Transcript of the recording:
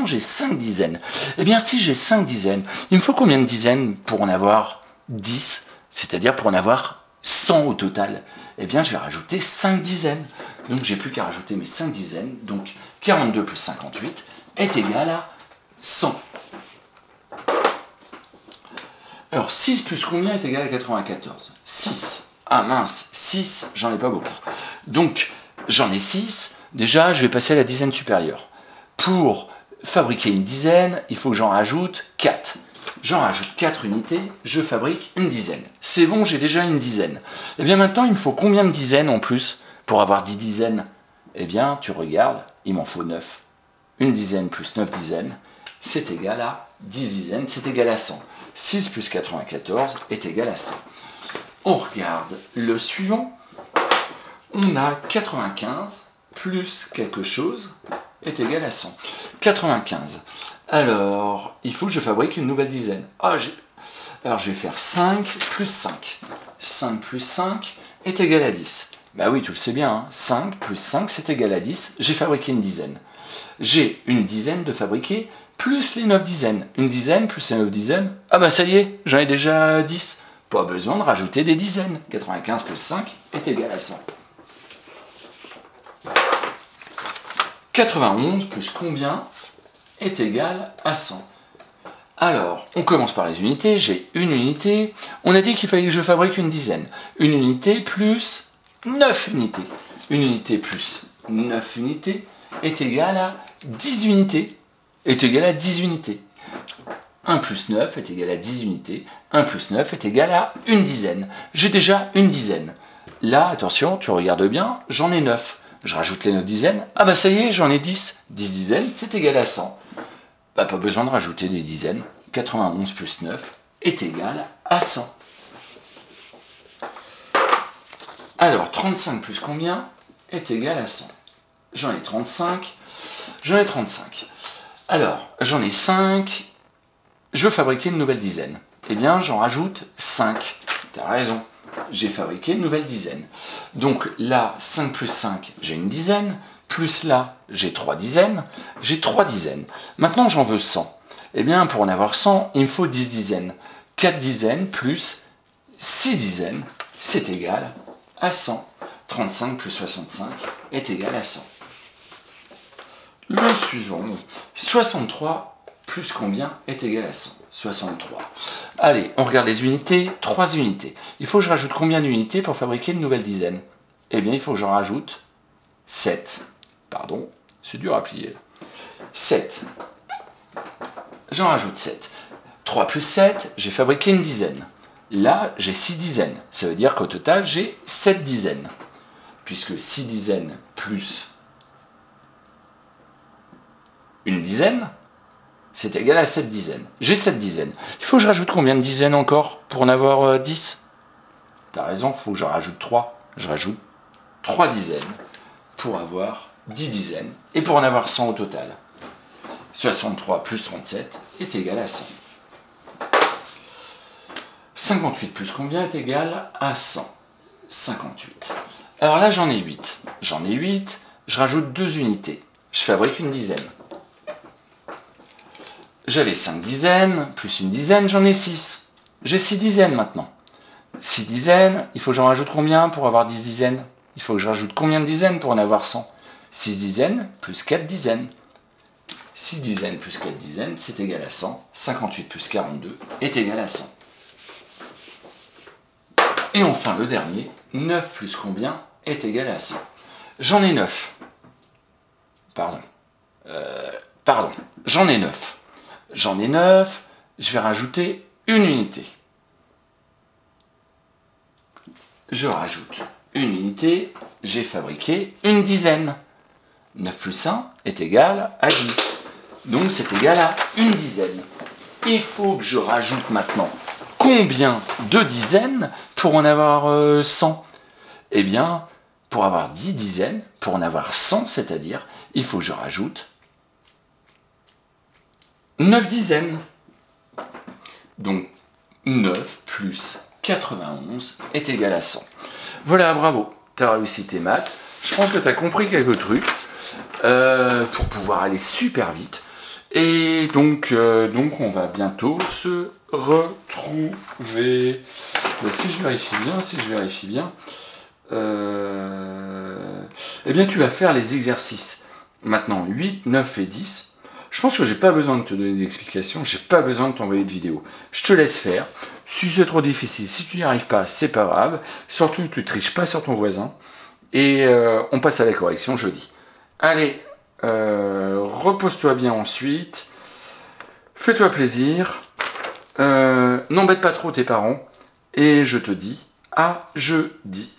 j'ai 5 dizaines. Eh bien, si j'ai 5 dizaines, il me faut combien de dizaines pour en avoir 10, c'est-à-dire pour en avoir 100 au total? Eh bien, je vais rajouter 5 dizaines. Donc, j'ai plus qu'à rajouter mes 5 dizaines. Donc, 42 plus 58 est égal à 100. Alors, 6 plus combien est égal à 94? 6. Ah mince, 6, j'en ai pas beaucoup. Donc, j'en ai 6. Déjà, je vais passer à la dizaine supérieure. Pour fabriquer une dizaine, il faut que j'en rajoute 4. J'en rajoute 4 unités, je fabrique une dizaine. C'est bon, j'ai déjà une dizaine. Et bien maintenant, il me faut combien de dizaines en plus pour avoir 10 dizaines? Eh bien, tu regardes, il m'en faut 9. Une dizaine plus 9 dizaines, c'est égal à 10 dizaines, c'est égal à 100. 6 plus 94 est égal à 100. On regarde le suivant. On a 95 plus quelque chose est égal à 100. 95. Alors, il faut que je fabrique une nouvelle dizaine. Alors, je vais faire 5 plus 5. 5 plus 5 est égal à 10. Bah oui, tu le sais bien, hein. 5 plus 5, c'est égal à 10. J'ai fabriqué une dizaine. J'ai une dizaine de fabriquer, plus les 9 dizaines. Une dizaine plus les 9 dizaines. Ah bah ça y est, j'en ai déjà 10. Pas besoin de rajouter des dizaines. 95 plus 5 est égal à 100. 91 plus combien est égal à 100? Alors, on commence par les unités. J'ai une unité. On a dit qu'il fallait que je fabrique une dizaine. Une unité plus 9 unités. Une unité plus 9 unités est égal à 10 unités. Est égal à 10 unités. 1 plus 9 est égal à 10 unités. 1 plus 9 est égal à une dizaine. J'ai déjà une dizaine. Là, attention, tu regardes bien, j'en ai 9. Je rajoute les 9 dizaines. Ah bah ça y est, j'en ai 10. 10 dizaines, c'est égal à 100. Bah pas besoin de rajouter des dizaines. 91 plus 9 est égal à 100. Alors, 35 plus combien est égal à 100? J'en ai 35. J'en ai 35. Alors, j'en ai 5. Je veux fabriquer une nouvelle dizaine. Eh bien, j'en rajoute 5. T'as raison. J'ai fabriqué une nouvelle dizaine. Donc là, 5 plus 5, j'ai une dizaine. Plus là, j'ai 3 dizaines. J'ai 3 dizaines. Maintenant, j'en veux 100. Eh bien, pour en avoir 100, il me faut 10 dizaines. 4 dizaines plus 6 dizaines, c'est égal à 100. 35 plus 65 est égal à 100. Le suivant, 63 plus combien est égal à 100? 63. Allez, on regarde les unités. 3 unités. Il faut que je rajoute combien d'unités pour fabriquer une nouvelle dizaine? Eh bien, il faut que j'en rajoute 7. Pardon, c'est dur à plier. 7. J'en rajoute 7. 3 plus 7, j'ai fabriqué une dizaine. Là, j'ai 6 dizaines. Ça veut dire qu'au total, j'ai 7 dizaines. Puisque 6 dizaines plus une dizaine, c'est égal à 7 dizaines. J'ai 7 dizaines. Il faut que je rajoute combien de dizaines encore pour en avoir 10? T'as raison, il faut que j'en rajoute 3. Je rajoute 3 dizaines pour avoir 10 dizaines et pour en avoir 100 au total. 63 plus 37 est égal à 100. 58 plus combien est égal à 100? 58. Alors là, j'en ai 8. J'en ai 8, je rajoute 2 unités. Je fabrique une dizaine. J'avais 5 dizaines, plus une dizaine, j'en ai 6. J'ai 6 dizaines maintenant. 6 dizaines, il faut que j'en rajoute combien pour avoir 10 dizaines? Il faut que je rajoute combien de dizaines pour en avoir 100? 6 dizaines plus 4 dizaines. 6 dizaines plus 4 dizaines, c'est égal à 100. 58 plus 42 est égal à 100. Et enfin, le dernier, 9 plus combien est égal à 100? J'en ai 9. Pardon, j'en ai 9. J'en ai 9, je vais rajouter une unité. Je rajoute une unité, j'ai fabriqué une dizaine. 9 plus 1 est égal à 10. Donc c'est égal à une dizaine. Il faut que je rajoute maintenant combien de dizaines pour en avoir 100? Eh bien, pour avoir 10 dizaines, pour en avoir 100, c'est-à-dire, il faut que je rajoute 9 dizaines. Donc 9 plus 91 est égal à 100. Voilà, bravo, tu as réussi tes maths. Je pense que tu as compris quelques trucs pour pouvoir aller super vite. Et donc on va bientôt se retrouver. Si je vérifie bien, eh bien tu vas faire les exercices. Maintenant 8, 9 et 10. Je pense que j'ai pas besoin de te donner d'explications, j'ai pas besoin de t'envoyer de vidéo. Je te laisse faire. Si c'est trop difficile, si tu n'y arrives pas, c'est pas grave. Surtout, tu triches pas sur ton voisin. Et on passe à la correction jeudi. Allez, repose-toi bien ensuite. Fais-toi plaisir. N'embête pas trop tes parents. Et je te dis à jeudi.